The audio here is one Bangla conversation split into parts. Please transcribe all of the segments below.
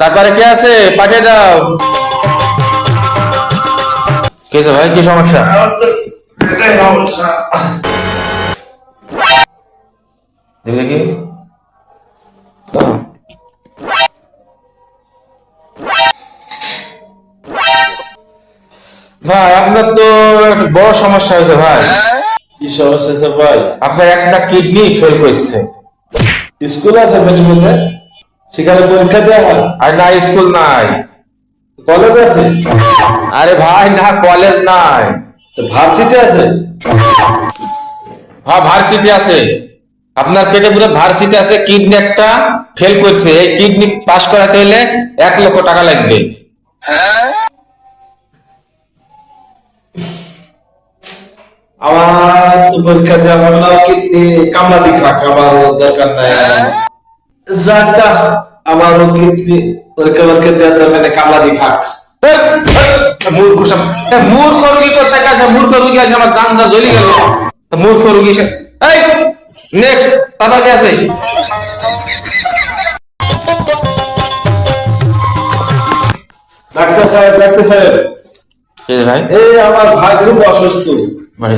তারপরে কে আছে পাঠিয়ে দাও। কে ভাই, কি সমস্যা? দেখি ভাই, আপনার তো একটা বড় সমস্যা হয়েছে ভাই। কি সমস্যা আছে ভাই? আপনার একটা কিডনি ফেল করছে। স্কুল আছে মেডিকেলে, সেখানে পরীক্ষা দেওয়া হয়। আর না, স্কুল নাই। কলেজ আছে? আরে ভাই না, কলেজ নাই। তো ভার্সিটি আছে? হ্যাঁ, ভার্সিটি আছে। আপনার পেটে পুরো ভার্সিটি আছে, কিডনি একটা ফেল করছে। এই কিডনি পাস করাতে হলে 1 লক্ষ টাকা লাগবে। আমার তো পরীক্ষা দেওয়া হবে না, কিডনি কামলা খাক, আমার দরকার নাই। যাকা, আমারও কিডনি পরীক্ষা দেওয়ার দরকার নেই, কামলা খাক। মূর্খ রোগী কোথায় আছে? মূর্খ রোগী আছে, আমার জানটা জ্বলি গেল। মূর্খ রোগী এই নেক্সট তারপর কে আছে? ডাক্তার সাহেব, ডাক্তার সাহেব, ভাই, এই আমার ভাই খুব অসুস্থ। ভাই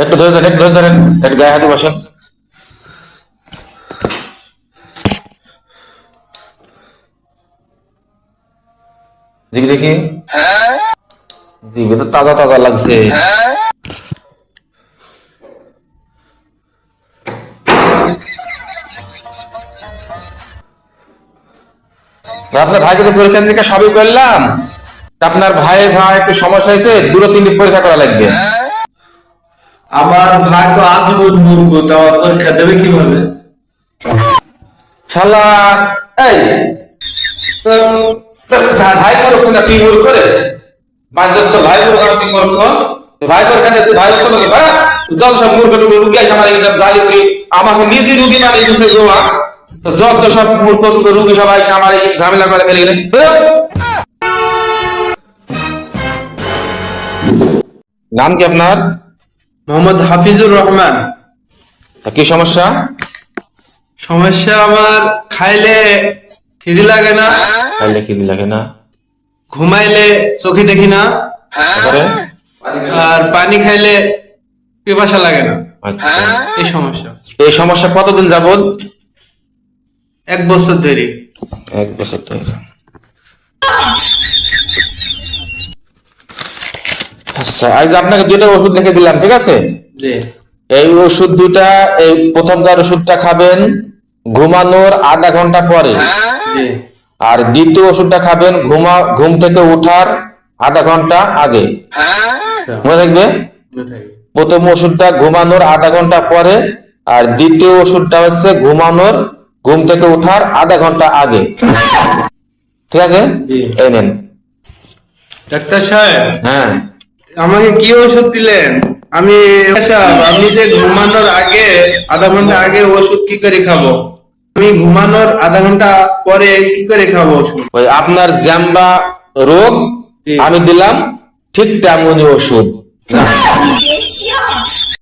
একটু ধরে ধরেন, একটু ধরে ধরেন, একটু গায়ে হাতে বসেন। দেখি দেখি, জি তো তাজা তাজা লাগছে। আপনার ভাইকে তো পরীক্ষা নিরীক্ষা সবই করলাম। আপনার ভাই একটু সমস্যা হয়েছে, 2-3 দিন পরীক্ষা করা লাগবে। আমার ভাই তো আজীবন মূর্খ, তো আমার পরীক্ষা দেবে কিভাবে? শালা এই ভাই মূর্খ না তুই মূর্খ রে? বাজার তো ভাই মূর্খ, তুই মূর্খ। ভাই পরীক্ষা দিতে ভাই মূর্খ না, জল সব মূর্খ রুগী আছে আমার, এইসব জালি করি আমাকে নিজে রুগী বানিয়ে দিচ্ছে গোয়া। তো যত সব মূর্খ রুগী সবাই আমার এই ঝামেলা করে ফেলে গেলে। নাম কি আপনার? মোহাম্মদ হাফিজুর রহমান। তা কি সমস্যা? সমস্যা আমার খাইলে খিদে লাগে না, খাইলে খিদে লাগে না, ঘুমাইলে চোখে দেখি না, তারপরে আর পানি খাইলে পিপাসা লাগে না। আচ্ছা, এই সমস্যা এই সমস্যা কতদিন যাবত? 1 বছর ধরে। 1 বছর ধরে। আচ্ছা, আজ আপনাকে 2টা ওষুধ লিখে দিলাম, ঠিক আছে? জি এই ওষুধ 2টা, এই প্রথমকার ওষুধটা খাবেন ঘুমানোর আধা ঘন্টা পরে, জি আর দ্বিতীয় ওষুধটা খাবেন ঘুম থেকে ওঠার আধা ঘন্টা আগে। মনে থাকবে? প্রথম ওষুধটা ঘুমানোর আধা ঘন্টা পরে, আর দ্বিতীয় ওষুধটা হচ্ছে ঘুম থেকে ওঠার আধা ঘন্টা আগে। ঠিক আছে? জি। এই নেন। ডাক্তার সাহেব, হ্যাঁ, আমাকে কি ওষুধ দিলেন? আমি আপনি যে ঘুমানোর আগে আধা ঘন্টা আগে ওষুধ কি করে খাবো? আমি ঘুমানোর আধা ঘন্টা পরে কি করে খাবো ওষুধ? ওই আপনার জ্যাম্বা রোগ জি। আমি দিলাম ঠিক তেমনই ওষুধ।